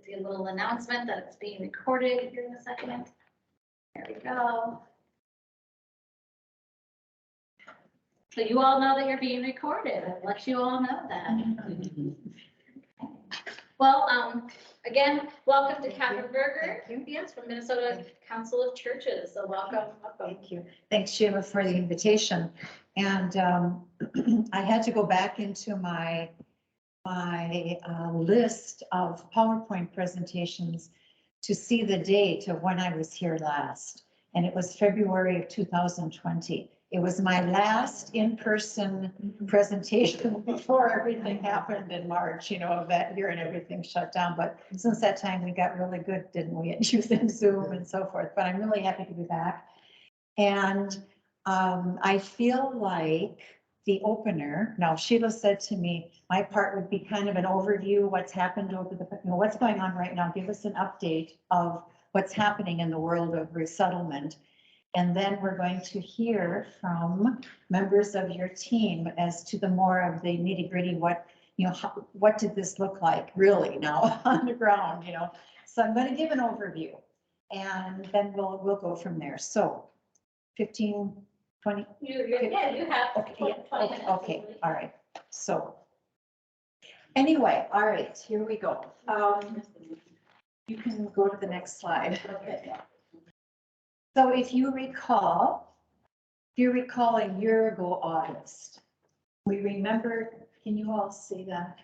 see a little announcement that it's being recorded here in a second. There we go. So you all know that you're being recorded. I'll let you all know that. Well, again, welcome to Kathryn Berger. Yes, from Minnesota Council of Churches. So welcome. Thank you. Thanks, Sheila, for the invitation. And I had to go back into my list of PowerPoint presentations to see the date of when I was here last. And it was February of 2020. It was my last in-person presentation before everything happened in March, you know, of that year and everything shut down. But since that time, we got really good, didn't we, at using Zoom and so forth. But I'm really happy to be back. And I feel like the opener, now Sheila said to me, my part would be kind of an overview, what's happened over the, you know, what's going on right now. Give us an update of what's happening in the world of resettlement. And then we're going to hear from members of your team as to the more of the nitty gritty, what, you know, what did this look like really now on the ground, you know? So I'm going to give an overview and then we'll go from there. So 15, 20. Yeah, you have. Okay, all right. So anyway, all right, here we go. You can go to the next slide. Okay. So if you recall a year ago, August, we remember, can you all see that?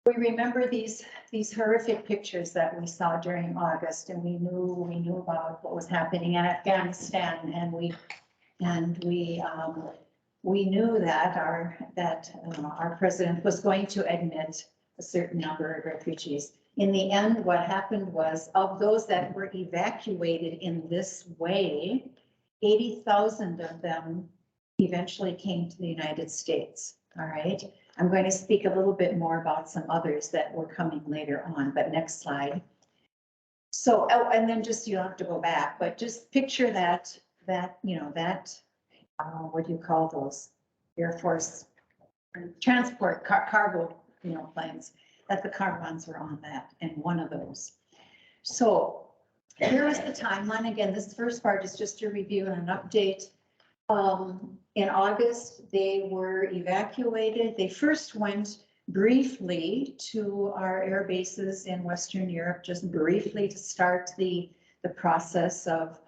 We remember these horrific pictures that we saw during August, and we knew about what was happening in Afghanistan, and we knew that our president was going to admit a certain number of refugees. In the end, what happened was, of those that were evacuated in this way, 80,000 of them eventually came to the United States. All right. I'm going to speak a little bit more about some others that were coming later on, but next slide. So, oh, and then just, you don't have to go back, but just picture that, you know, what do you call those? Air Force transport cargo, you know, planes, that the caravans were on that, and one of those. So here is the timeline. Again, this first part is just a review and an update. In August, they were evacuated. They first went briefly to our air bases in Western Europe, just briefly to start the process of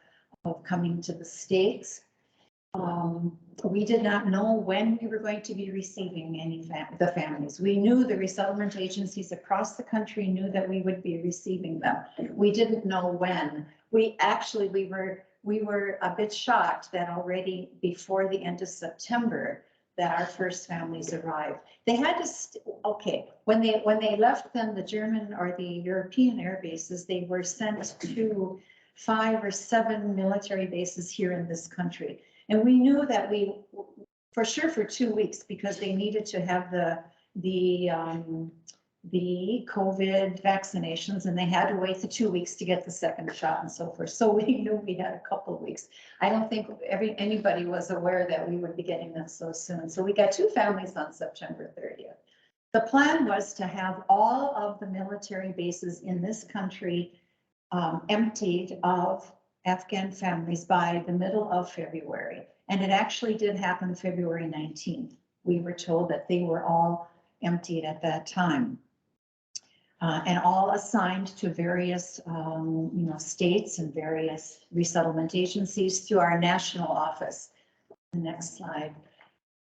coming to the States. We did not know when we were going to be receiving the families. We knew the resettlement agencies across the country knew that we would be receiving them. We didn't know when. We were a bit shocked that already before the end of September that our first families arrived. They had to, when they left them, the German or the European air bases, they were sent to 5 or 7 military bases here in this country. And we knew that for sure for 2 weeks, because they needed to have the COVID vaccinations, and they had to wait the 2 weeks to get the second shot and so forth. So we knew we had a couple of weeks. I don't think anybody was aware that we would be getting them so soon. So we got 2 families on September 30th. The plan was to have all of the military bases in this country emptied of Afghan families by the middle of February. And it actually did happen February 19th. We were told that they were all emptied at that time. And all assigned to various states and various resettlement agencies through our national office. The next slide.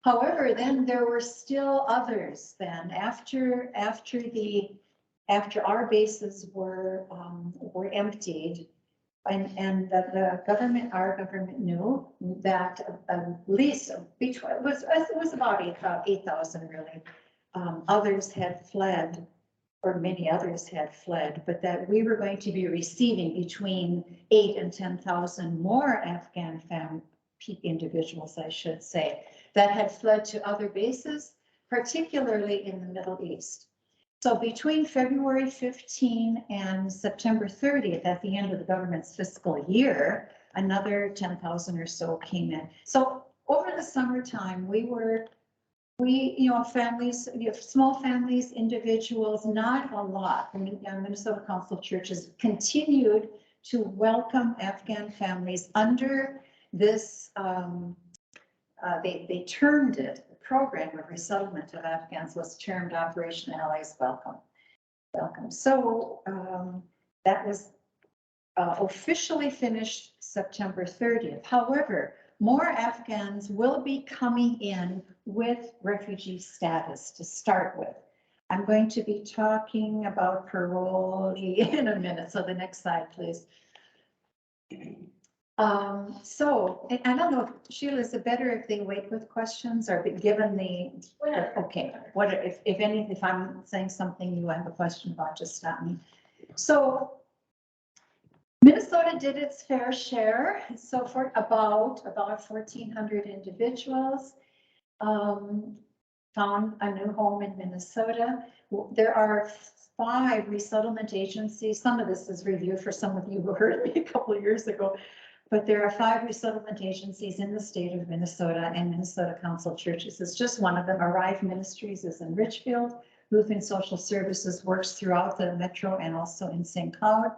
However, then there were still others then after our bases were emptied. And the government, our government knew that at least it was about 8,000 really. Others had fled, or many others had fled, but that we were going to be receiving between 8,000 and 10,000 more Afghan individuals, I should say, that had fled to other bases, particularly in the Middle East. So between February 15 and September 30th, at the end of the government's fiscal year, another 10,000 or so came in. So over the summertime, we were we, families, small families, individuals, not a lot. I mean, Minnesota Council of Churches continued to welcome Afghan families under this, they termed it, the program of resettlement of Afghans was termed Operation Allies Welcome. So that was officially finished September 30th. However, more Afghans will be coming in with refugee status to start with. I'm going to be talking about parole in a minute. So the next slide, please. So I don't know, Sheila, is it better if they wait with questions or given the, okay, what if I'm saying something you have a question about, just stop me. So Minnesota did its fair share. So for about 1,400 individuals found a new home in Minnesota. There are 5 resettlement agencies. Some of this is review for some of you who heard me a couple of years ago. But there are 5 resettlement agencies in the state of Minnesota, and Minnesota Council of Churches is just one of them. Arrive Ministries is in Richfield. Lutheran Social Services works throughout the metro and also in St. Cloud.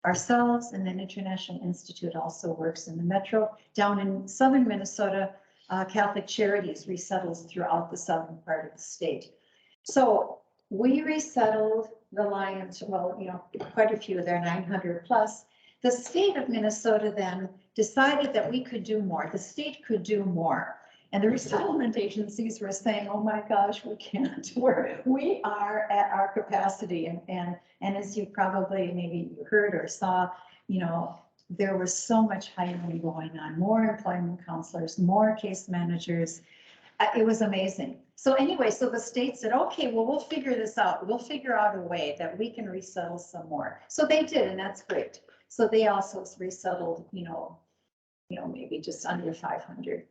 Ourselves, and then International Institute also works in the metro. Down in southern Minnesota, Catholic Charities resettles throughout the southern part of the state. So we resettled the Lions, well, quite a few, there are 900 plus. The state of Minnesota then decided that we could do more. The state could do more. And the resettlement agencies were saying, oh my gosh, we can't. We are at our capacity. And as you probably maybe heard or saw, there was so much hiring going on, more employment counselors, more case managers. It was amazing. So anyway, so the state said, okay, well, we'll figure this out. We'll figure out a way that we can resettle some more. So they did, and that's great. So they also resettled, maybe just under 500.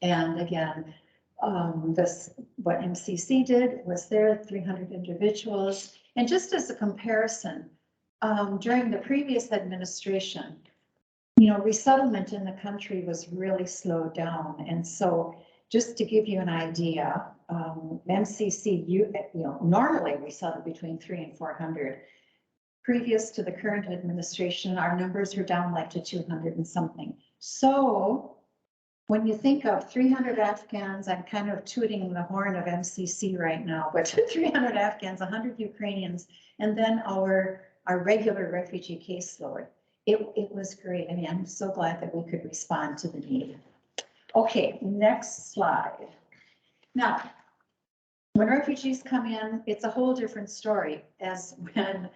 And again, what MCC did was there 300 individuals. And just as a comparison, during the previous administration, resettlement in the country was really slowed down. And so just to give you an idea, MCC, normally we settle between 300 and 400. Previous to the current administration, our numbers are down like to 200 and something. So when you think of 300 Afghans, I'm kind of tooting the horn of MCC right now, but 300 Afghans, 100 Ukrainians, and then our regular refugee caseload. It was great. I mean, I'm so glad that we could respond to the need. Okay, next slide. Now, when refugees come in, it's a whole different story as when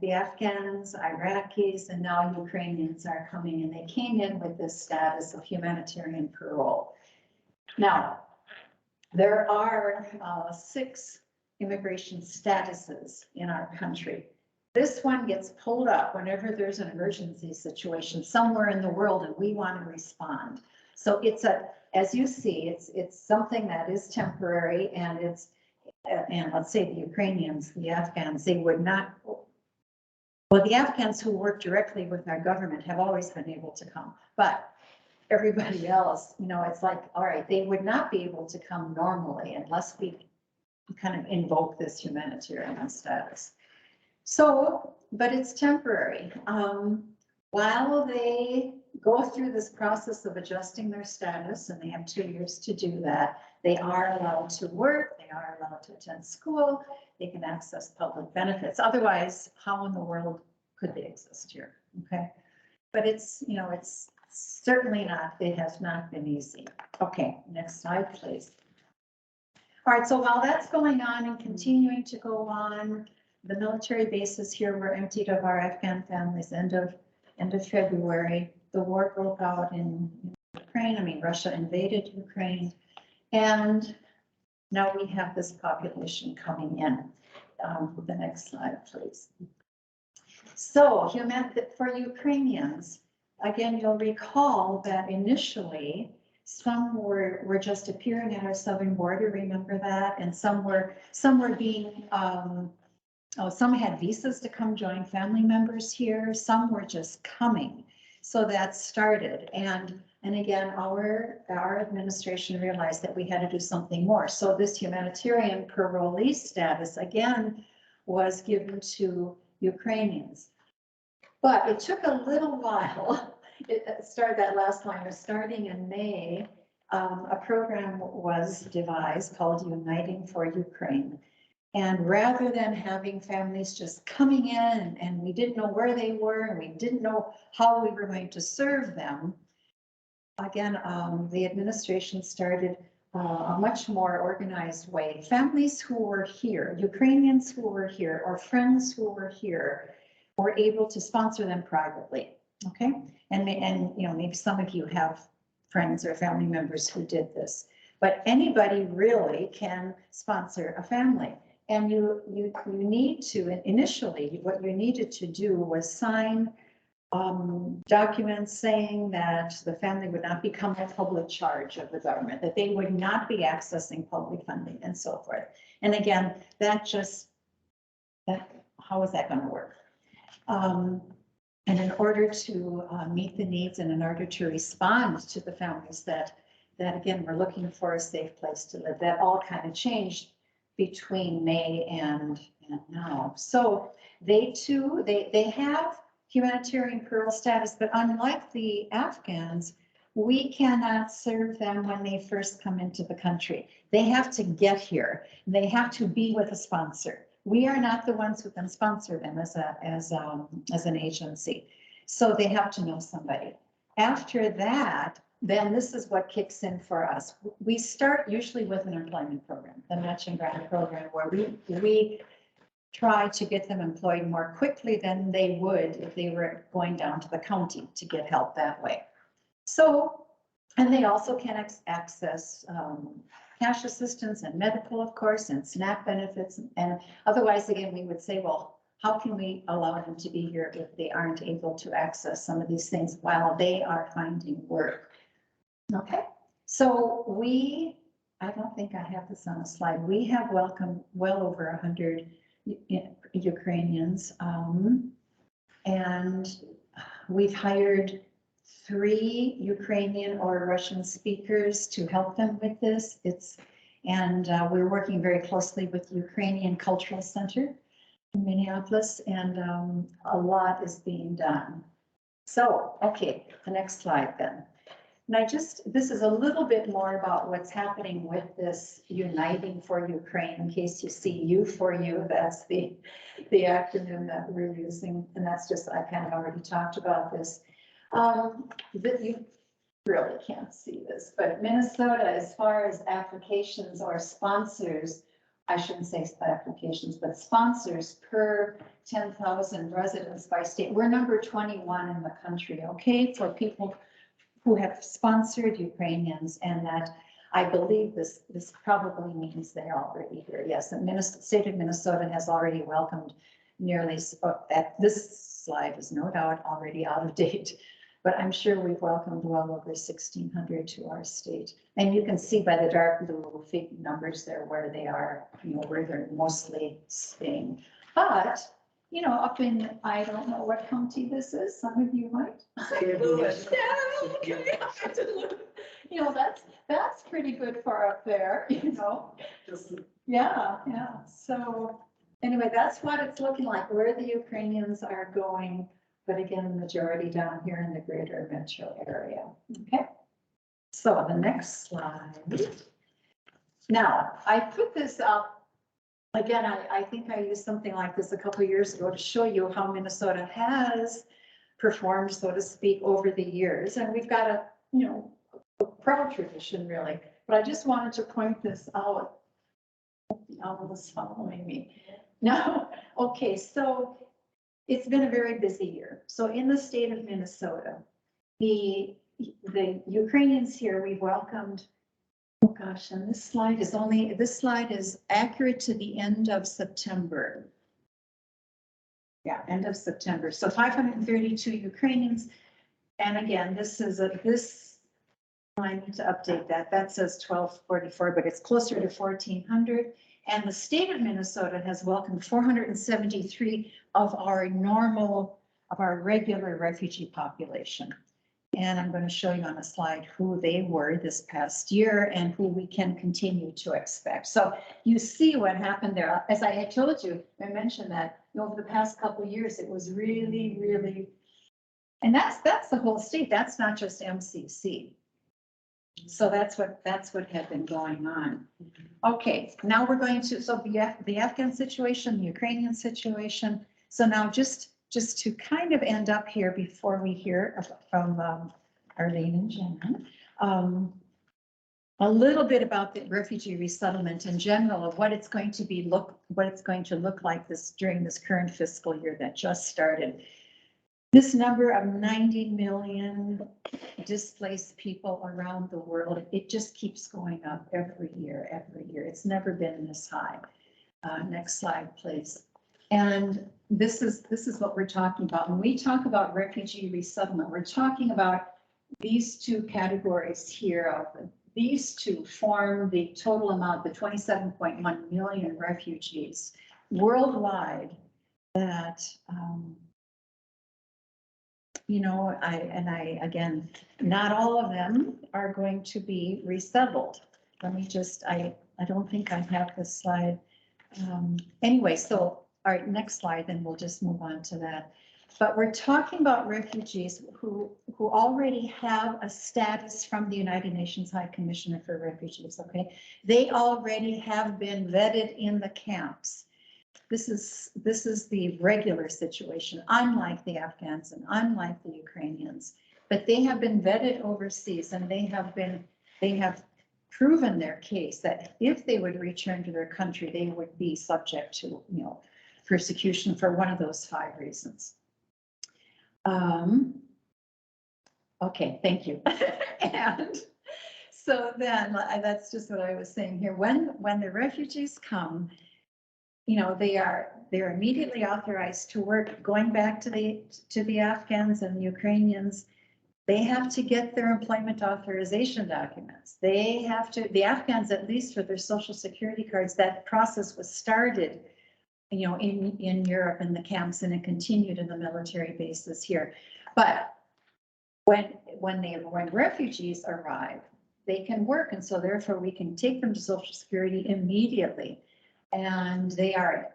the Afghans, Iraqis, and now Ukrainians are coming, and they came in with this status of humanitarian parole. Now, there are 6 immigration statuses in our country. This one gets pulled up whenever there's an emergency situation somewhere in the world and we want to respond. So it's as you see, it's something that is temporary, and and let's say the Ukrainians, the Afghans, they would not, well, the Afghans who work directly with our government have always been able to come, but everybody else, it's like, all right, they would not be able to come normally unless we kind of invoke this humanitarian status. So, but it's temporary. While they go through this process of adjusting their status, and they have 2 years to do that, they are allowed to work, they are allowed to attend school, they can access public benefits. Otherwise, how in the world could they exist here? Okay, but it's certainly not, it has not been easy. Okay, next slide, please. All right, so while that's going on and continuing to go on, the military bases here were emptied of our Afghan families end of February. The war broke out in Ukraine. I mean, Russia invaded Ukraine. And now we have this population coming in. The next slide, please. So for Ukrainians, again, you'll recall that initially some were just appearing at our southern border. Remember that? And some were being, some had visas to come join family members here. Some were just coming. So that started. And And again, our administration realized that we had to do something more. So this humanitarian parolee status again was given to Ukrainians. But it took a little while. It started, that last line was starting in May. A program was devised called Uniting for Ukraine. And rather than having families just coming in and we didn't know where they were and we didn't know how we were going to serve them, again, the administration started a much more organized way. Families who were here, Ukrainians who were here, or friends who were here, were able to sponsor them privately. Okay, and you know, maybe some of you have friends or family members who did this, but anybody really can sponsor a family. And you need to, initially, what you needed to do was sign documents saying that the family would not become a public charge of the government, that they would not be accessing public funding and so forth. And again, how is that going to work? And in order to meet the needs and in order to respond to the families that again, we're looking for a safe place to live, that all kind of changed between May and now. So they too, they have humanitarian parole status, but unlike the Afghans, we cannot serve them when they first come into the country. They have to get here. They have to be with a sponsor. We are not the ones who can sponsor them as an agency. So they have to know somebody. After that, then this is what kicks in for us. We start usually with an employment program, the matching grant program, where we try to get them employed more quickly than they would if they were going down to the county to get help that way. So, and they also can access cash assistance and medical, of course, and SNAP benefits. And otherwise, again, we would say, well, how can we allow them to be here if they aren't able to access some of these things while they are finding work? Okay, so I don't think I have this on a slide. We have welcomed well over 100 Ukrainians, and we've hired 3 Ukrainian or Russian speakers to help them with this. We're working very closely with the Ukrainian Cultural Center in Minneapolis, and a lot is being done. So, okay, the next slide then. And this is a little bit more about what's happening with this Uniting for Ukraine. In case you see U for You, that's the acronym that we're using. And that's just, I kind of already talked about this. You really can't see this, but Minnesota, as far as applications or sponsors, I shouldn't say applications, but sponsors per 10,000 residents by state, we're number 21 in the country, okay, for people who have sponsored Ukrainians, and that I believe this probably means they're already here. Yes, the state of Minnesota has already welcomed nearly, this slide is no doubt already out of date, but I'm sure we've welcomed well over 1,600 to our state. And you can see by the dark blue numbers there where they are, you know, where they're mostly staying. But you know, up in, I don't know what county this is, some of you might. Yeah, okay. You know, that's pretty good for up there, you know. Yeah. So anyway, that's what it's looking like, where the Ukrainians are going. But again, the majority down here in the greater metro area. Okay. So the next slide. Now, I put this up. Again, I think I used something like this a couple of years ago to show you how Minnesota has performed, so to speak, over the years. And we've got a proud tradition, really. But I just wanted to point this out. The owl is following me. No, okay, so it's been a very busy year. So in the state of Minnesota, the Ukrainians here, we've welcomed, oh gosh, and this slide is accurate to the end of September. Yeah, end of September. So 532 Ukrainians. And again, I need to update that. That says 1244, but it's closer to 1,400. And the state of Minnesota has welcomed 473 of our regular refugee population. And I'm going to show you on a slide who they were this past year and who we can continue to expect. So you see what happened there. As I had told you, I mentioned that over the past couple of years, it was really, really, and that's the whole state. That's not just MCC. So that's what had been going on. Okay, now we're going to, so the Afghan situation, the Ukrainian situation. So now just to kind of end up here before we hear from Arlene and Jen, a little bit about the refugee resettlement in general of what it's going to look like during this current fiscal year that just started. This number of 90 million displaced people around the world, it just keeps going up every year. It's never been this high. Next slide, please. And this is what we're talking about. When we talk about refugee resettlement, we're talking about these two categories here. These two form the total amount, the 27.1 million refugees worldwide that, you know, again, not all of them are going to be resettled. Let me just, I don't think I have this slide. Anyway, so, all right, next slide, then we'll just move on to that. But we're talking about refugees who already have a status from the United Nations High Commissioner for Refugees, okay? They already have been vetted in the camps. This is the regular situation, unlike the Afghans and unlike the Ukrainians, but they have been vetted overseas and they have proven their case that if they would return to their country, they would be subject to, you know, persecution for one of those 5 reasons. Okay, thank you. And so then that's just what I was saying here. When the refugees come, you know, they're immediately authorized to work. Going back to the Afghans and the Ukrainians, they have to get their employment authorization documents. They have to, the Afghans, at least for their social security cards, that process was started, you know, in Europe in the camps, and it continued in the military bases here. But when refugees arrive, they can work, and so therefore we can take them to Social Security immediately. And they are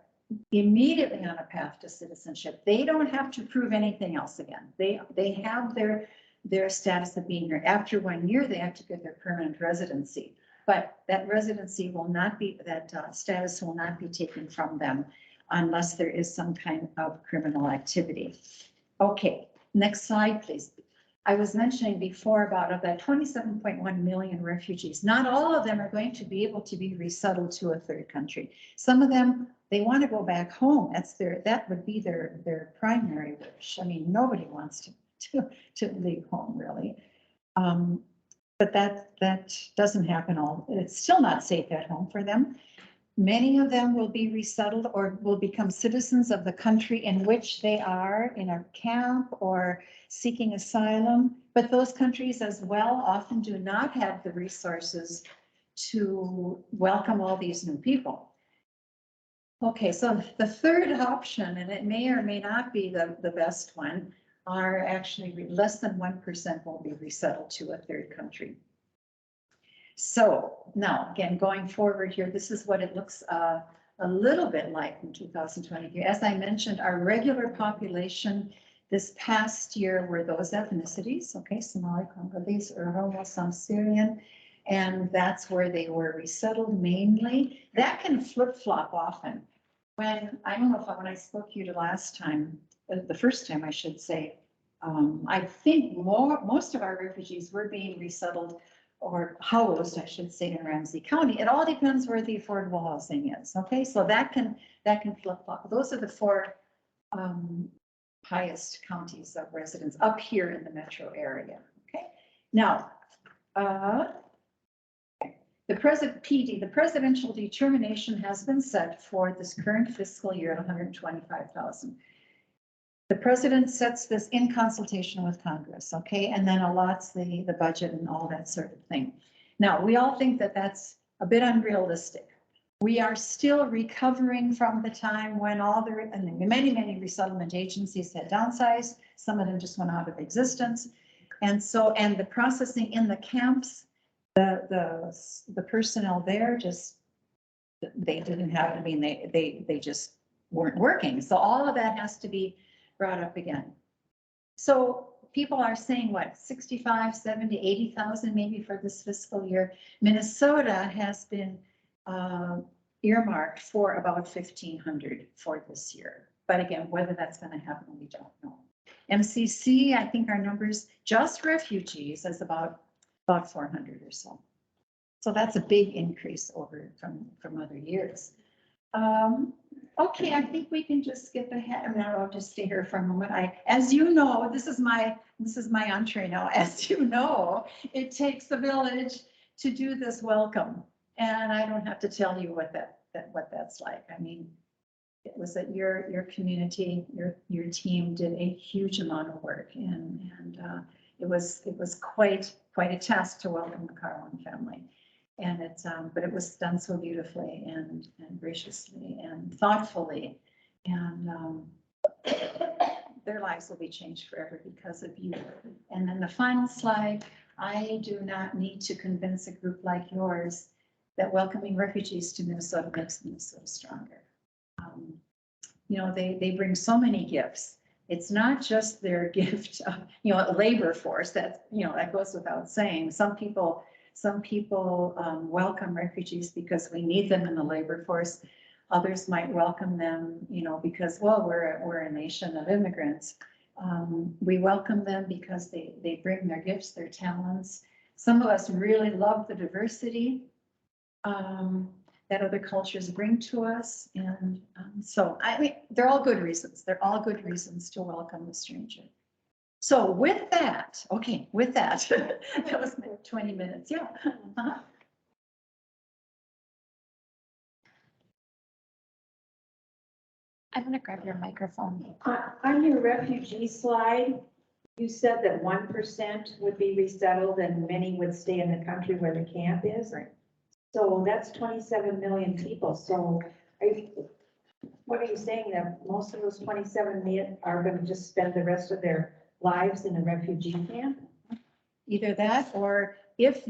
immediately on a path to citizenship. They don't have to prove anything else again. They have their status of being here. After 1 year, they have to get their permanent residency. But that residency will not be, that status will not be taken from them unless there is some kind of criminal activity. Okay, next slide, please. I was mentioning before about of that 27.1 million refugees, not all of them are going to be able to be resettled to a third country. Some of them, they want to go back home. That would be their primary wish. I mean, nobody wants to leave home, really. But that doesn't happen it's still not safe at home for them. Many of them will be resettled or will become citizens of the country in which they are in a camp or seeking asylum. But those countries as well often do not have the resources to welcome all these new people. Okay, so the third option, and it may or may not be the best one, are actually less than 1% will be resettled to a third country. So now, again, going forward here, this is what it looks a little bit like in 2023. As I mentioned, our regular population this past year were those ethnicities, okay, Somali, Congolese, Oromo, some Syrian, and that's where they were resettled mainly. That can flip-flop often. When I spoke to you the last time, the first time I should say, I think most of our refugees were being resettled or housed, I should say, in Ramsey County. It all depends where the affordable housing is. Okay, so that can flip-flop. Those are the 4 highest counties of residents up here in the metro area. Okay, now the presidential determination has been set for this current fiscal year at 125,000. The president sets this in consultation with Congress, okay, and then allots the budget and all that sort of thing. Now, we all think that that's a bit unrealistic. We are still recovering from the time when many resettlement agencies had downsized. Some of them just went out of existence. And so, and the processing in the camps, the personnel there just, they didn't have, I mean, they just weren't working. So all of that has to be brought up again. So people are saying what, 65, 70, 80,000 maybe for this fiscal year. Minnesota has been earmarked for about 1,500 for this year. But again, whether that's going to happen, we don't know. MCC, I think our numbers, just refugees, is about 400 or so. So that's a big increase over from other years. Okay, I think we can just skip ahead. I mean, I'll just stay here for a moment. As you know, this is my entree now. As you know, it takes a village to do this welcome. And I don't have to tell you what that's like. I mean, it was that your community, your team did a huge amount of work, and it was quite a task to welcome the Carlin family. And it's but it was done so beautifully and graciously and thoughtfully, and their lives will be changed forever because of you. And then the final slide, I do not need to convince a group like yours that welcoming refugees to Minnesota makes Minnesota stronger. You know, they bring so many gifts. It's not just their gift of, you know, labor force. That, you know, that goes without saying. Some people welcome refugees because we need them in the labor force. Others might welcome them, you know, because, well, we're a nation of immigrants. We welcome them because they bring their gifts, their talents. Some of us really love the diversity that other cultures bring to us. And so I mean, they're all good reasons. They're all good reasons to welcome the stranger. So with that, okay, with that, that was 20 minutes. Yeah. I'm going to grab your microphone. On your refugee slide, you said that 1% would be resettled and many would stay in the country where the camp is. Right. So that's 27 million people. So what are you saying, that most of those 27 million are going to just spend the rest of their lives in a refugee camp? Either that, or if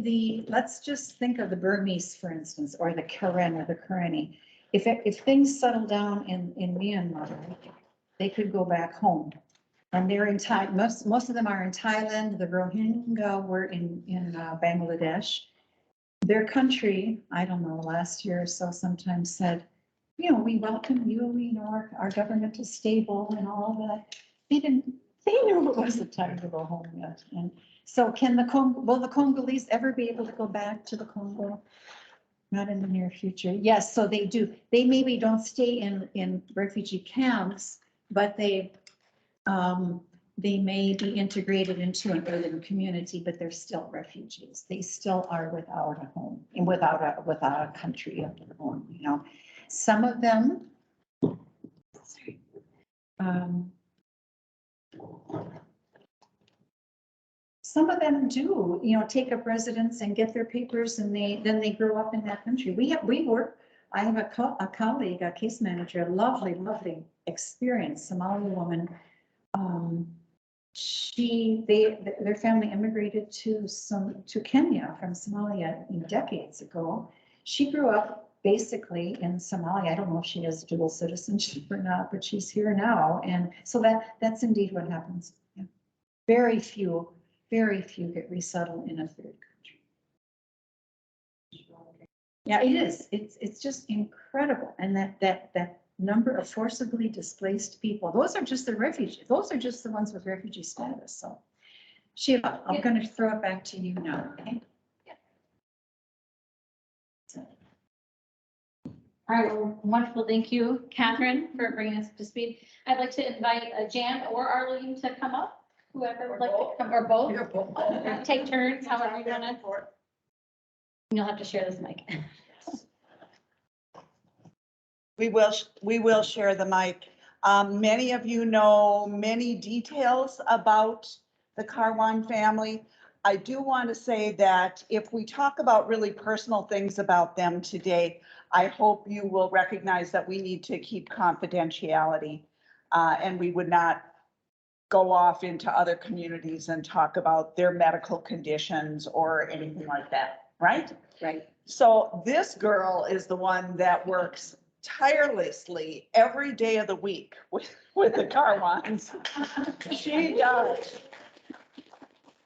let's just think of the Burmese, for instance, or the Karen or the Karenni. If things settle down in Myanmar, they could go back home. And they're in Thailand. Most of them are in Thailand. The Rohingya were in Bangladesh. Their country, I don't know, last year or so sometimes said, you know, we welcome you, we know our government is stable and all of that. They knew it wasn't time to go home yet. And so will the Congolese ever be able to go back to the Congo? Not in the near future. Yes, so they do. They maybe don't stay in refugee camps, but they may be integrated into an urban community, but they're still refugees. They still are without a home and without a country of their own, you know. Some of them, do, you know, take up residence and get their papers, and then they grow up in that country. I have a colleague, a case manager, a lovely experienced Somali woman. Their family immigrated to Kenya from Somalia decades ago. She grew up basically in Somalia. I don't know if she has dual citizenship or not, but she's here now. And so that's indeed what happens. Yeah. Very few get resettled in a third country. Yeah, it is. It's just incredible. And that number of forcibly displaced people, those are just the refugees. Those are just the ones with refugee status. So Sheila, I'm going to throw it back to you now. Okay. All right, well, wonderful. Thank you, Kathryn, for bringing us up to speed. I'd like to invite Jan or Arlene to come up, whoever would like to come, or both. Take turns, however you want to. You'll have to share this mic. We will share the mic. Many of you know many details about the Carwan family. I do want to say that if we talk about really personal things about them today, I hope you will recognize that we need to keep confidentiality, and we would not go off into other communities and talk about their medical conditions or anything like that, right? Right. So this girl is the one that works tirelessly every day of the week with the car ones. She does.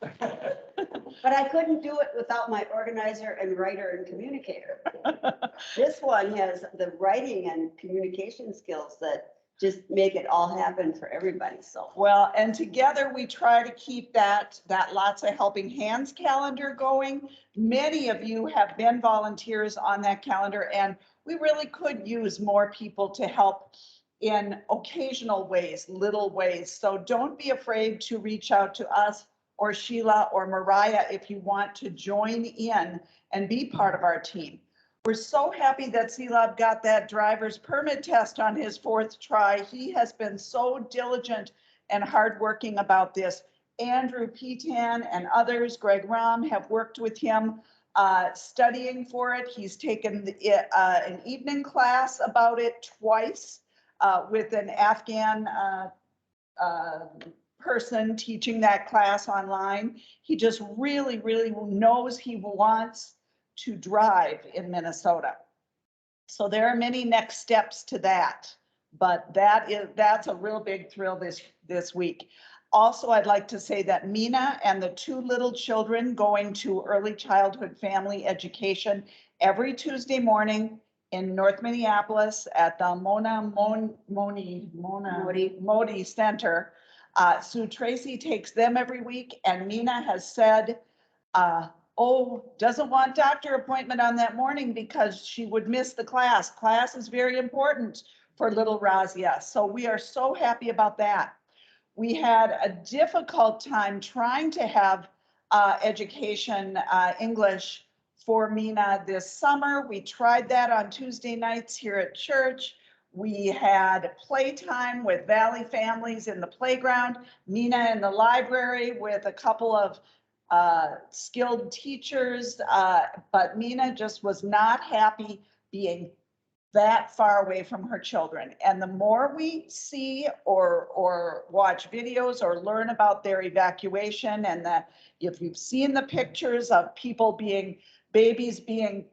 But I couldn't do it without my organizer and writer and communicator. This one has the writing and communication skills that just make it all happen for everybody, so. Well, and together we try to keep that Lots of Helping Hands calendar going. Many of you have been volunteers on that calendar, and we really could use more people to help in occasional ways, little ways. So don't be afraid to reach out to us or Sheila or Mariah if you want to join in and be part of our team. We're so happy that Seelab got that driver's permit test on his 4th try. He has been so diligent and hardworking about this. Andrew Petan and others, Greg Ram, have worked with him studying for it. He's taken an evening class about it twice with an Afghan person teaching that class online. He just really, really knows he wants to drive in Minnesota. So there are many next steps to that, but that's a real big thrill this week. Also, I'd like to say that Mina and the 2 little children going to early childhood family education every Tuesday morning in North Minneapolis at the Modi Center. Sue Tracy takes them every week, and Mina has said, doesn't want doctor appointment on that morning because she would miss the class. Class is very important for little Razia. So we are so happy about that. We had a difficult time trying to have education English for Mina this summer. We tried that on Tuesday nights here at church. We had playtime with Valley families in the playground, Mina in the library with a couple of skilled teachers, but Mina just was not happy being that far away from her children. And the more we see or watch videos or learn about their evacuation, and that if you've seen the pictures of babies being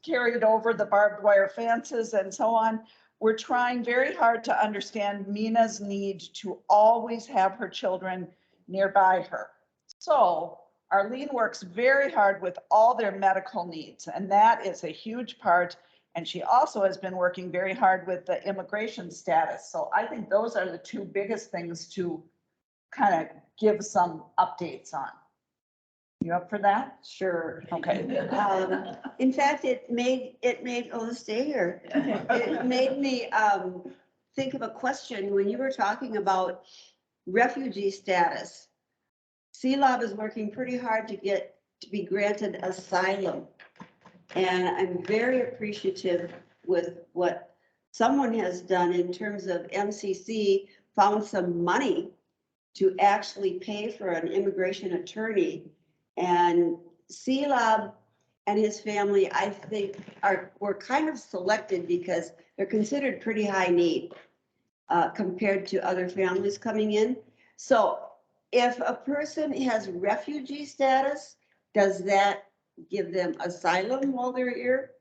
carried over the barbed wire fences and so on, we're trying very hard to understand Mina's need to always have her children nearby her. So Arlene works very hard with all their medical needs, and that is a huge part. And she also has been working very hard with the immigration status. So I think those are the 2 biggest things to kind of give some updates on. You up for that? Sure. Okay. In fact, it made, let's stay here. It made me think of a question when you were talking about refugee status. CLOB is working pretty hard to be granted asylum. And I'm very appreciative with what someone has done in terms of MCC found some money to actually pay for an immigration attorney. And CLOB and his family, I think, were kind of selected because they're considered pretty high need compared to other families coming in. So if a person has refugee status, does that give them asylum while they're here?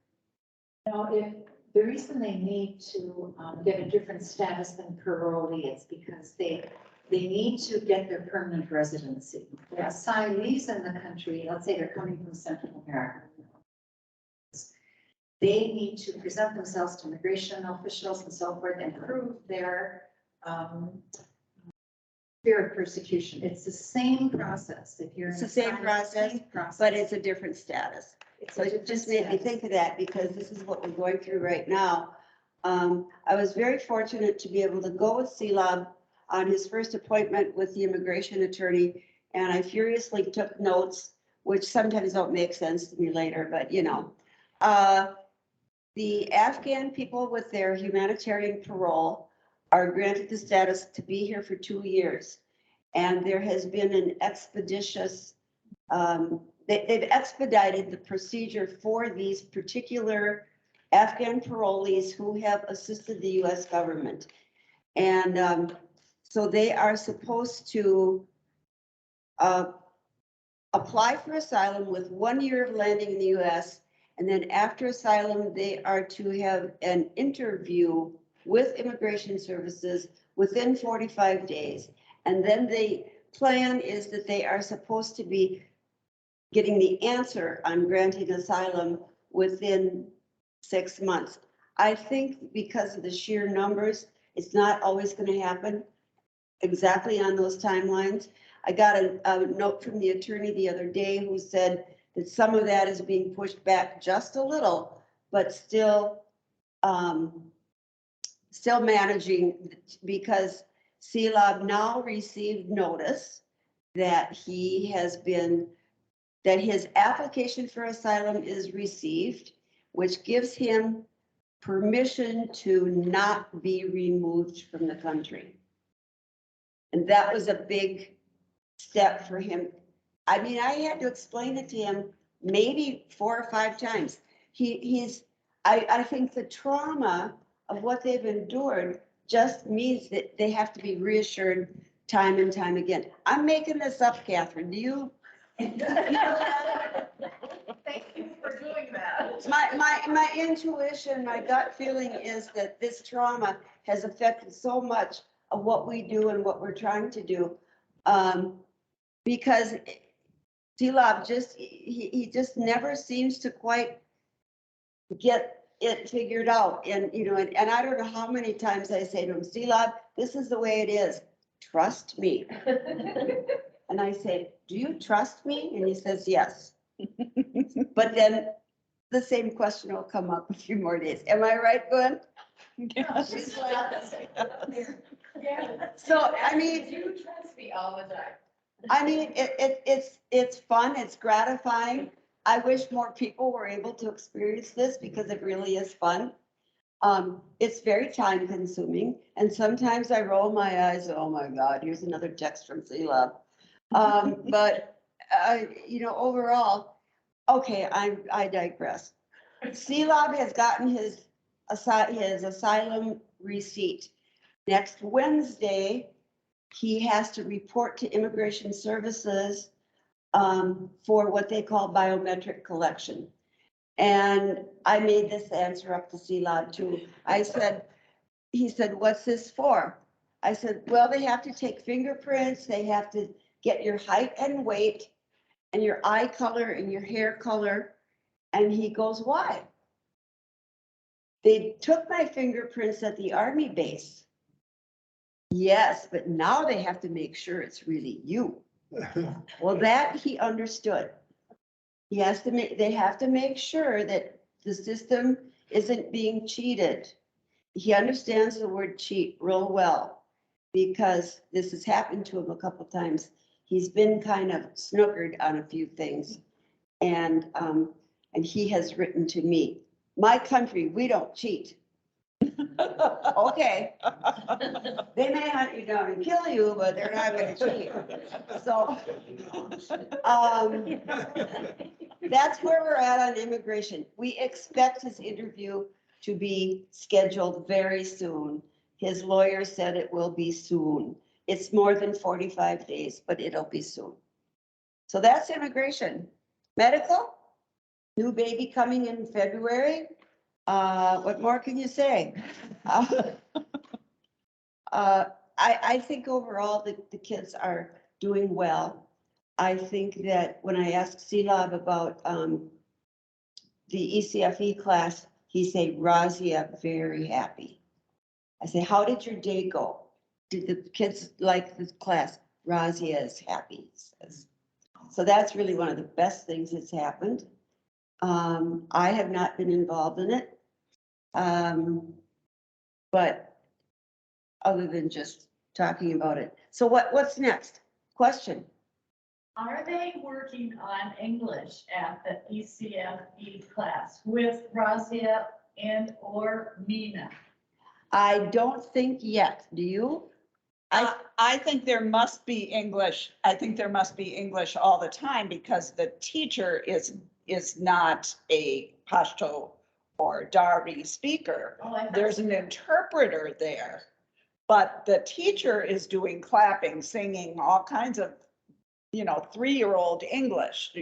No, if the reason they need to get a different status than parolee is because they need to get their permanent residency. The asylees in the country, let's say they're coming from Central America, they need to present themselves to immigration officials and so forth and prove their fear of persecution. It's the same process. If you're It's the same process, but it's a different status. So it just made me think of that because this is what we're going through right now. I was very fortunate to be able to go with CLOB on his first appointment with the immigration attorney, and I furiously took notes, which sometimes don't make sense to me later, but you know. The Afghan people with their humanitarian parole are granted the status to be here for 2 years. And there has been an expeditious, they've expedited the procedure for these particular Afghan parolees who have assisted the US government. And So they are supposed to apply for asylum with 1 year of landing in the US. And then after asylum, they are to have an interview with Immigration Services within 45 days. And then the plan is that they are supposed to be getting the answer on granting asylum within 6 months. I think because of the sheer numbers, it's not always going to happen exactly on those timelines. I got a note from the attorney the other day who said that some of that is being pushed back just a little, but still managing, because CELAB now received notice that that his application for asylum is received, which gives him permission to not be removed from the country. And that was a big step for him. I mean, I had to explain it to him maybe 4 or 5 times. I think the trauma of what they've endured just means that they have to be reassured time and time again. I'm making this up, Kathryn. Do you? Thank you for doing that. My intuition, my gut feeling is that this trauma has affected so much of what we do and what we're trying to do. Because CELAB he just never seems to quite get it figured out. And, you know, and I don't know how many times I say to him, CELAB, this is the way it is. Trust me. And I say, do you trust me? And he says, yes. But then the same question will come up a few more days. Am I right, Gwen? She's laughing. So, I mean, You trust me all the time. I mean, it's fun, it's gratifying. I wish more people were able to experience this because it really is fun. It's very time consuming, and sometimes I roll my eyes, oh my God, here's another text from CELAB. But, you know, overall, okay, I digress. CELAB has gotten his asylum receipt. Next Wednesday, he has to report to Immigration Services for what they call biometric collection. And I made this answer up to CELAB too. He said, what's this for? I said, well, they have to take fingerprints, they have to get your height and weight and your eye color and your hair color. And he goes, why? They took my fingerprints at the Army base. Yes, but now they have to make sure it's really you. Well, that he understood. They have to make sure that the system isn't being cheated. He understands the word cheat real well because this has happened to him a couple times. He's been kind of snookered on a few things. And he has written to me, my country, we don't cheat. Okay. They may hunt you down and kill you, but they're not gonna cheat. So, that's where we're at on immigration. We expect his interview to be scheduled very soon. His lawyer said it will be soon. It's more than 45 days, but it'll be soon. So that's immigration. Medical, new baby coming in February. What more can you say? I think overall the kids are doing well. I think that when I asked CELAB about the ECFE class, he said, Razia, very happy. I say, how did your day go? Did the kids like the class? Razia is happy, he says. So that's really one of the best things that's happened. I have not been involved in it. But other than just talking about it. So what's next? Question. Are they working on English at the ECFE class with Razia and or Mina? I don't think yet. Do you? I think there must be English. I think there must be English all the time because the teacher is not a Pashto or Dari speaker. Oh, I thought- There's an interpreter there. But the teacher is doing clapping, singing, all kinds of, 3-year-old English,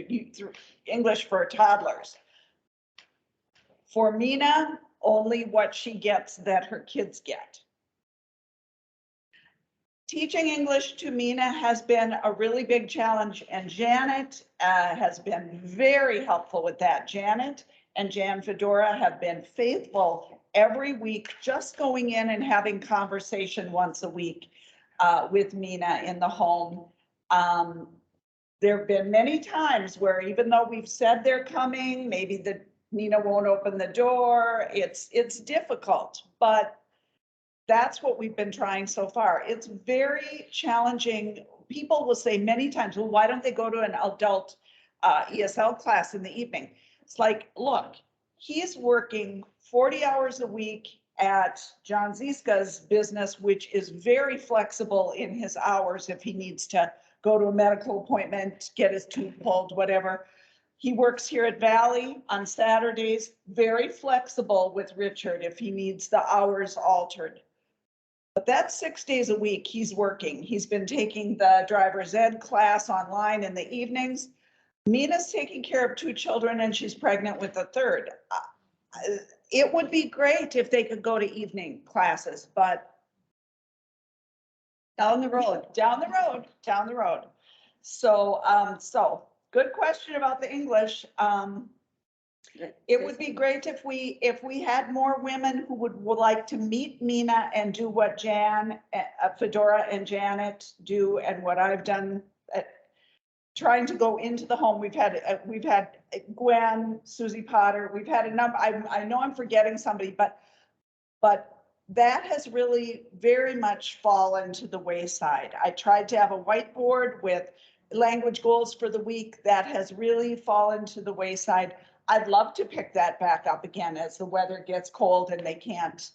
English for toddlers. For Mina, only what she gets that her kids get. Teaching English to Mina has been a really big challenge, and Janet has been very helpful with that. Janet and Jan Fedora have been faithful every week, just going in and having conversation once a week with Mina in the home. There have been many times where even though we've said they're coming, maybe Mina won't open the door. It's difficult, but that's what we've been trying so far. It's very challenging. People will say many times, well, why don't they go to an adult ESL class in the evening? It's like, look, he's working 40 hours a week at John Ziska's business, which is very flexible in his hours if he needs to go to a medical appointment, get his tooth pulled, whatever. He works here at Valley on Saturdays, very flexible with Richard if he needs the hours altered. But that's 6 days a week he's working. He's been taking the driver's ed class online in the evenings. Mina's taking care of 2 children and she's pregnant with a third. It would be great if they could go to evening classes, but Down the road. down the road. So good question about the English. It would be great if we had more women who would like to meet Mina and do what Fedora and Janet do, and what I've done at trying to go into the home. We've had Gwen, Susie Potter. We've had a number. I know I'm forgetting somebody, but that has really very much fallen to the wayside. I tried to have a whiteboard with language goals for the week. That has really fallen to the wayside. I'd love to pick that back up again as the weather gets cold and they can't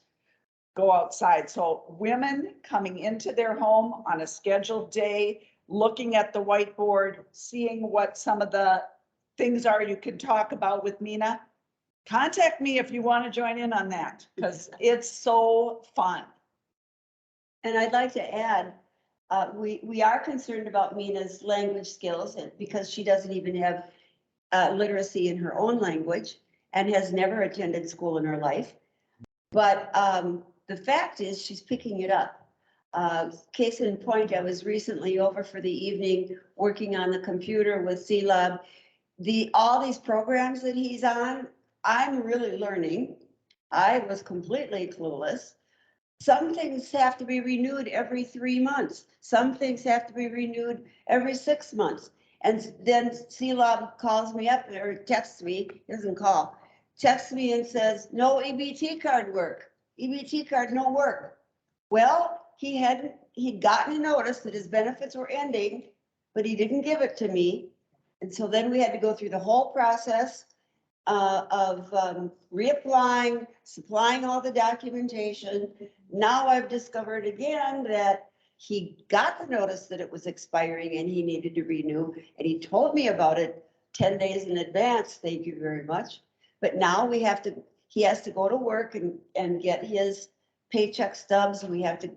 go outside. So women coming into their home on a scheduled day, looking at the whiteboard, seeing what some of the things are you can talk about with Mina. Contact me if you want to join in on that, because it's so fun. And I'd like to add, we are concerned about Mina's language skills because she doesn't even have literacy in her own language and has never attended school in her life. But the fact is she's picking it up. Case in point, I was recently over for the evening working on the computer with C-Lab. All these programs that he's on, I'm really learning. I was completely clueless. Some things have to be renewed every 3 months. Some things have to be renewed every 6 months. And then C-Lab calls me up or texts me, doesn't call, texts me and says, no EBT card work. EBT card no work. Well, he'd gotten a notice that his benefits were ending, but he didn't give it to me. And so then we had to go through the whole process of reapplying, supplying all the documentation. Now I've discovered again that he got the notice that it was expiring and he needed to renew, and he told me about it 10 days in advance. Thank you very much. But now he has to go to work and get his paycheck stubs. We have to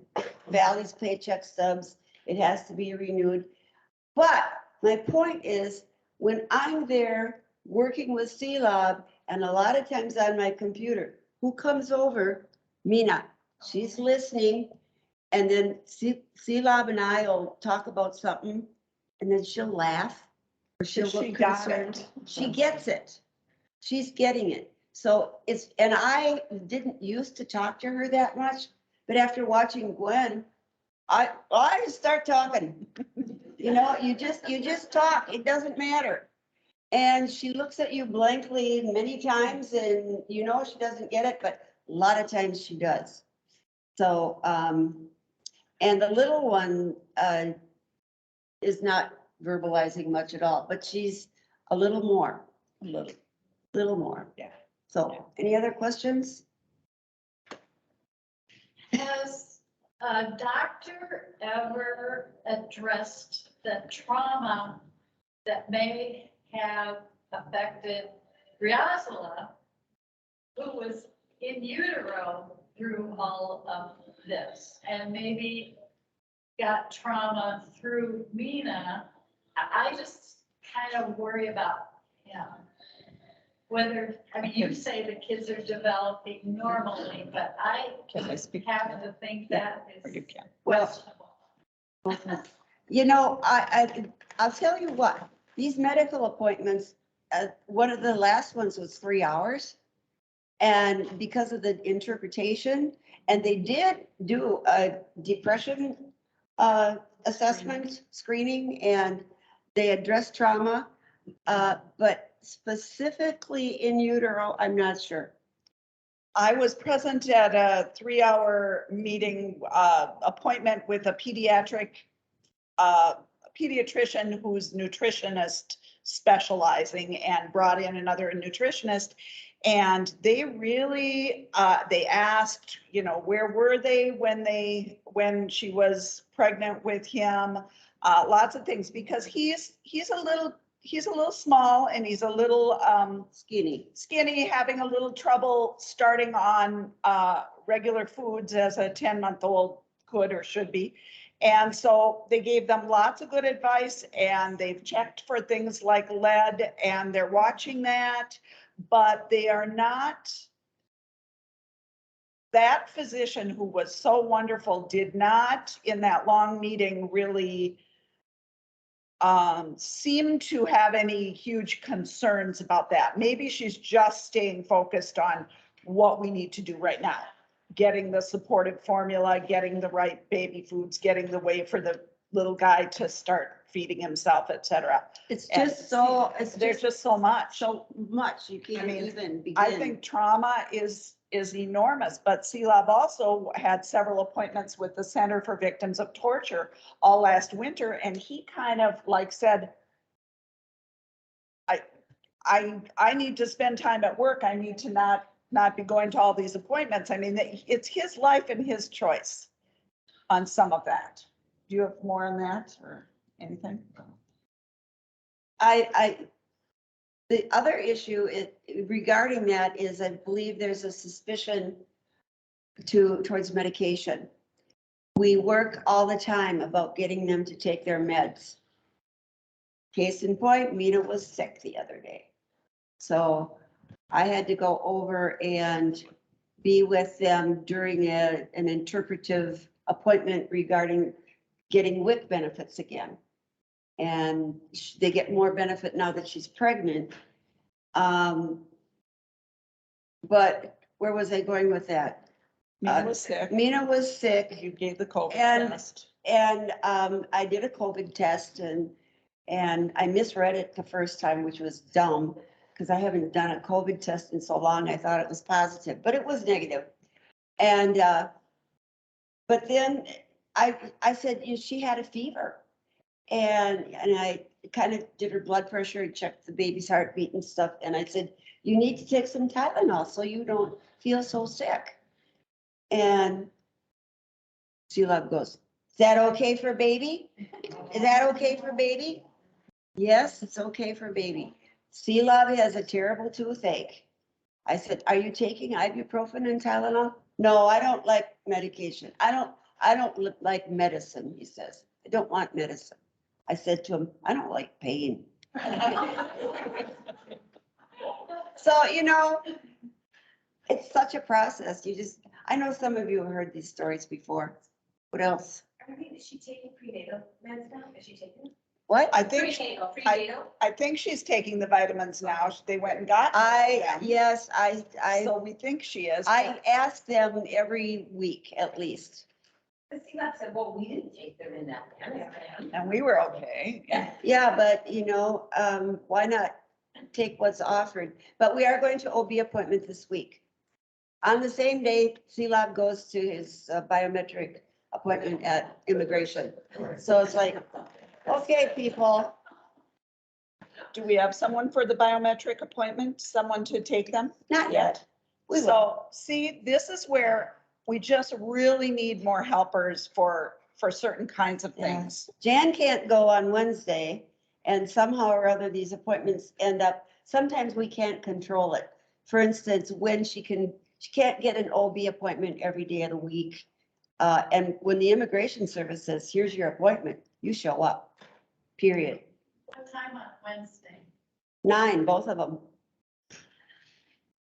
Valley's paycheck stubs. It has to be renewed. But my point is, when I'm there working with C-Lab and a lot of times on my computer, who comes over? Mina. She's listening. And then C-Lab and I will talk about something and then she'll laugh or she'll look concerned. She gets it. She's getting it. So and I didn't used to talk to her that much, but after watching Gwen, I just start talking. You just talk. It doesn't matter. And she looks at you blankly many times and she doesn't get it, but a lot of times she does. So, and the little one is not verbalizing much at all, but she's a little more. Yeah. So, any other questions? Has a doctor ever addressed the trauma that may have affected Riazala, who was in utero through all of this and maybe got trauma through Mina, I just kind of worry about, whether, I mean, you say the kids are developing normally, but I Can I speak? happen to think that Or you is can. questionable. You know, I'll tell you what, these medical appointments, one of the last ones was 3 hours. And because of the interpretation, and they did do a depression assessment, screening, and they addressed trauma. But specifically in utero, I'm not sure. I was present at a 3-hour meeting, appointment with a pediatrician who's nutritionist specializing, and brought in another nutritionist. And they really, they asked, where were they when she was pregnant with him? Lots of things, because he's a little small, and he's a little, skinny, having a little trouble starting on, regular foods as a 10-month-old could or should be. And so they gave them lots of good advice, and they've checked for things like lead, and they're watching that, but they are not. That physician, who was so wonderful, did not in that long meeting really seem to have any huge concerns about that. Maybe she's just staying focused on what we need to do right now. Getting the supportive formula, getting the right baby foods, getting the way for the little guy to start feeding himself, et cetera. It's And just so, There's just so much. so much, you can't mean, even begin. I think trauma is enormous, but CLAB also had several appointments with the Center for Victims of Torture all last winter, and he kind of like said, I need to spend time at work. I need to not be going to all these appointments. I mean, it's his life and his choice on some of that. Do you have more on that or anything? The other issue regarding that is, I believe there's a suspicion towards medication. We work all the time about getting them to take their meds. Case in point, Mina was sick the other day. So I had to go over and be with them during an interpretive appointment regarding getting WIC benefits again. And they get more benefit now that she's pregnant. But where was I going with that? Mina was sick. Mina was sick. You gave the COVID And- test. And I did a COVID test, and I misread it the first time, which was dumb, because I haven't done a COVID test in so long. I thought it was positive, but it was negative. And but then I said, she had a fever. And I kind of did her blood pressure and checked the baby's heartbeat and stuff. And I said, you need to take some Tylenol so you don't feel so sick. And C-Lab goes, is that okay for baby? Is that okay for baby? Yes, it's okay for baby. C-Lab has a terrible toothache. I said, are you taking ibuprofen and Tylenol? No, I don't like medication. I don't like medicine, he says. I don't want medicine. I said to him, I don't like pain. So, it's such a process. I know some of you have heard these stories before. What else? Is she taking prenatal meds now? Is she taking? What? I think, Prenatal. I think she's taking the vitamins now. They went and got. Yes, So we think she is. I ask them every week at least. But see, that said, well, we didn't take them in that plan. And we were okay. Yeah. Yeah, but why not take what's offered? But we are going to OB appointment this week. On the same day, C-Lab goes to his biometric appointment at immigration. So it's like, okay, people. Do we have someone for the biometric appointment? Someone to take them? Not yet. We will. So see, this is where we just really need more helpers for certain kinds of things. Jan can't go on Wednesday, and somehow or other, these appointments end up, sometimes we can't control it. For instance, when she can She can't get an OB appointment every day of the week. And when the immigration service says, here's your appointment, you show up, period. What time on Wednesday? 9, both of them.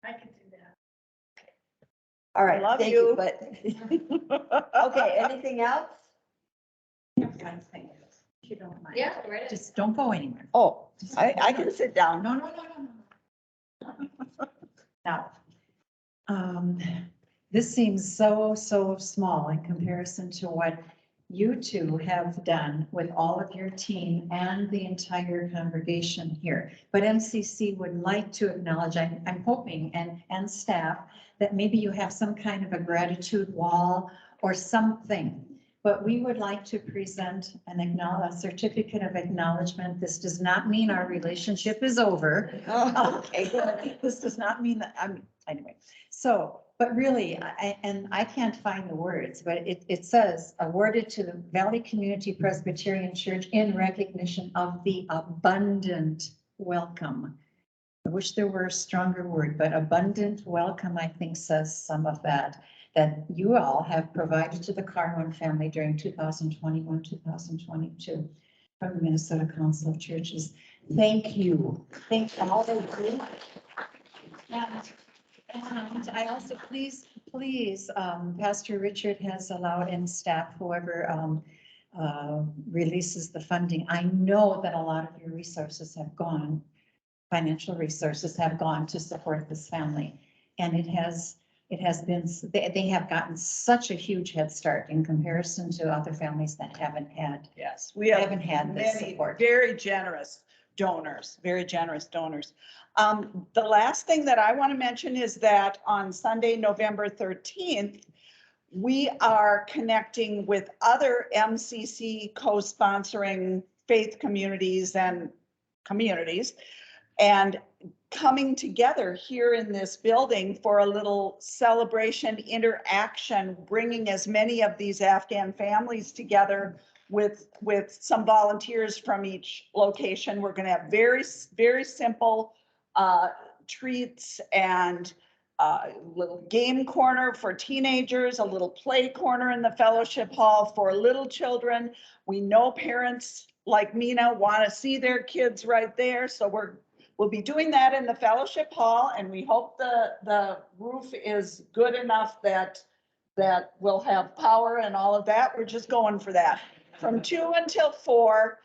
I could do that. All right, Love thank you. you, but, okay, anything else? One thing, if you don't mind. Yeah, right. Just don't go anywhere. Oh, I can sit down. No, no, no, no, no. Now, this seems so small in comparison to what you two have done with all of your team and the entire congregation here. But MCC would like to acknowledge, I'm hoping, and staff, that maybe you have some kind of a gratitude wall or something. But we would like to present a certificate of acknowledgement. This does not mean our relationship is over. Oh, okay, good. This does not mean that, anyway, so, but really, I can't find the words, but it says awarded to the Valley Community Presbyterian Church in recognition of the abundant welcome. I wish there were a stronger word, but abundant welcome, I think, says some of that you all have provided to the Carwin family during 2021, 2022 from the Minnesota Council of Churches. Thank you. Thank all of you. And I also, please, Pastor Richard has allowed, and staff, whoever releases the funding, I know that a lot of your resources have gone, financial resources have gone to support this family. And it has been, they have gotten such a huge head start in comparison to other families that haven't had. Yes, we have Haven't had this many support. very generous donors, very generous donors. The last thing that I want to mention is that on Sunday, November 13th, we are connecting with other MCC co-sponsoring faith communities and coming together here in this building for a little celebration, interaction, bringing as many of these Afghan families together with some volunteers from each location. We're going to have very simple treats and a little game corner for teenagers, a little play corner in the fellowship hall for little children. We know parents like Mina want to see their kids right there, so we'll be doing that in the fellowship hall, and we hope the roof is good enough that we'll have power and all of that. We're just going for that. From 2 until 4,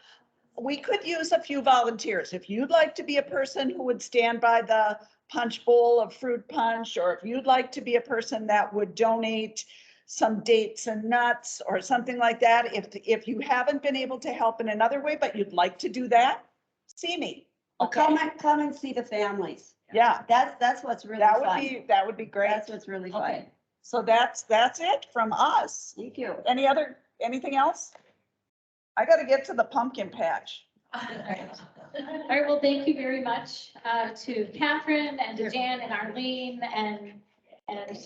we could use a few volunteers. If you'd like to be a person who would stand by the punch bowl of fruit punch, or if you'd like to be a person that would donate some dates and nuts or something like that, if you haven't been able to help in another way, but you'd like to do that, see me. Well, come and see the families. Yeah, That's what's really fun. that would be great. That's what's really fun. Okay. So that's it from us. Thank you. Anything else? I got to get to the pumpkin patch. All right, well, thank you very much to Kathryn and to Jan and Arlene and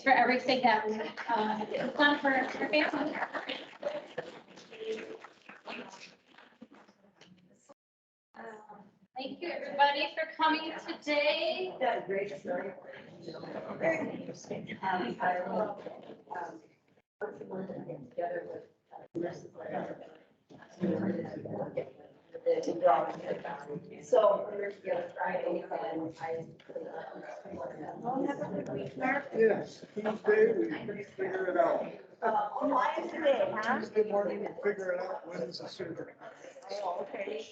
for everything that we've done for our family. Thank you, everybody, for coming today. That's great story. Very interesting. I will, together with so we're together Friday and I. Yes, Tuesday, we figure it out. Why today, huh? Tuesday morning, we figure it out when is the surgery. Oh, okay.